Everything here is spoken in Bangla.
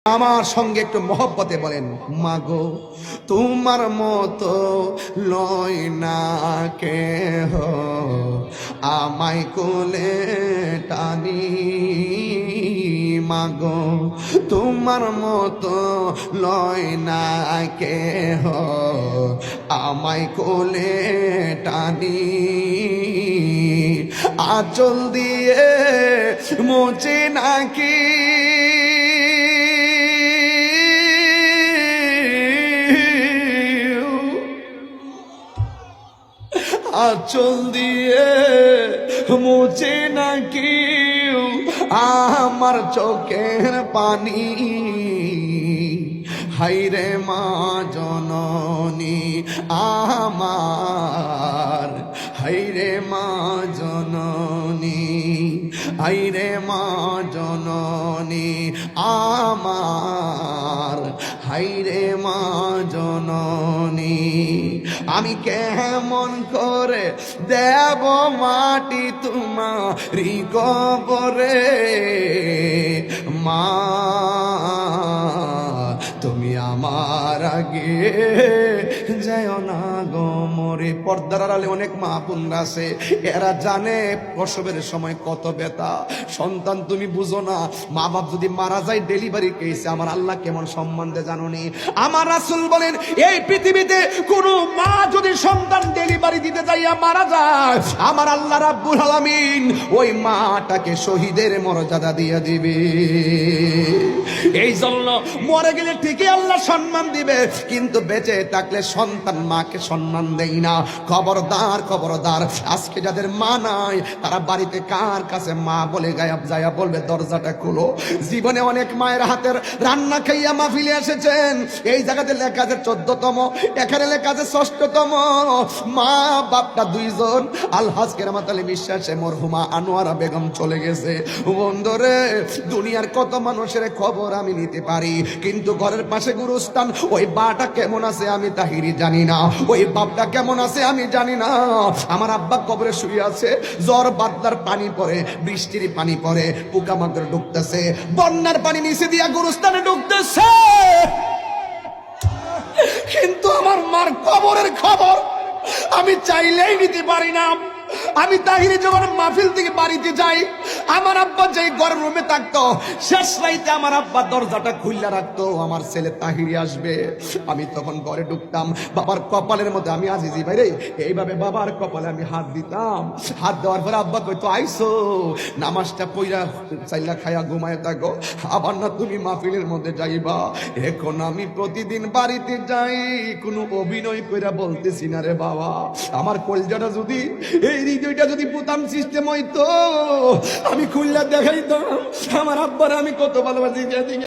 আমার সঙ্গে একটু মহব্বতে বলেন, মাগো তোমার মতো লয় না কেহ আমায় কোলে টানি। মাগো তোমার মতো লয় না কেহ আমায় কোলে টানি। আঁচল দিয়ে মোচে নাকি আঁচল দিয়ে মুছে নাকি আমার চোখের পানি। হায়রে মা জননী আমার, হায়রে মা জননী, হায়রে মা জননী আমার, হায়রে মা জননী। আমি কেমন করে দেব মাটি তোমারি কবরে, মা তুমি আমার আগে যাও না গো মরে। পর্দার আড়ালে অনেক মা বোনরা আছে, এরা জানে প্রসবের সময় কত ব্যথা। সন্তান তুমি বুঝো না, মা বাপ যদি মারা যায় ডেলিভারি কেসে আমার আল্লাহ কেমন সম্মান দেয় জানো নি? আমার রাসূল বলেন, এই পৃথিবীতে কোন মা যদি সন্তান ডেলিভারি দিতে যাইয়া মারা যায়, আমার আল্লাহ রাব্বুল আলামিন ওই মাটাকে শহীদের মর্যাদা দিয়ে দিবে। এই জন্য মরে গেলে ঠিকই আল্লাহ সম্মান দিবে, কিন্তু বেঁচে থাকলে সন্তান মাকে সম্মান দেয় না। খবরদার খবরদার, আজকে যাদের মা নাই তারা বাড়িতে কার কাছে মা বলে গায়েব যায়া বলবে দরজাটা খুলো। জীবনে অনেক মায়ের হাতের রান্না খাইয়া মাহফিলে এসেছেন, এই জায়গাতে লেখা আছে 14তম, এখানে লেখা আছে 6তম। মা বাপটা দুইজন। আলহাজ কেরামত আলী বিশ্বাসে মরহুমা আনোয়ারা বেগম চলে গেছে। বন্ধুরে, দুনিয়ার কত মানুষের খবর আমি নিতে পারি, কিন্তু ঘরের পাশে গুরুস্থান ওই বাটা কেমন আছে আমি তাহিরি জানি না, ওই বাপটা কেমন আছে আমি জানি না। আমার আব্বা কবরে শুয়ে আছে, জ্বর বাদলার পানি পড়ে, বৃষ্টির পানি পড়ে, পোকামাকড় ঢুকতেছে, বন্যার পানি নিচে দিয়া গুরুস্থানে ঢুকতেছে, কিন্তু আমার মার কবরের খবর আমি চাইলেই নিতে পারি না। আমি তাহিরি যখন মাহফিল থেকে বাড়িতে যাই, আমার আব্বা যেই ঘরের রুমে থাকতো, শেষ রাইতে আমার আব্বা দরজাটা খুললা রাখতো, আমার ছেলে তাহিরি আসবে। আমি তখন ঘরে ঢুকতাম, বাবার কপালের মধ্যে আমি আজিজি ভাই রে এইভাবে বাবার কপালে আমি হাত দিতাম। হাত দেওয়ার পরে আব্বা কইতো, আইসো নামাজটা পইরা চাইলা খায়া ঘুমায় থাকো, আবার না তুমি মাহফিলের মধ্যে যাইবা। এখন আমি প্রতিদিন বাড়িতে যাই, কোনো অভিনয় কইরা বলতেছি না রে বাবা। আমার কলজাটা যদি, এই হৃদয়টা যদি বোতাম সিস্টেম হইতো, আমি খুললা দেখাইতাম আমার আব্বার আমি কত ভালোবাসি।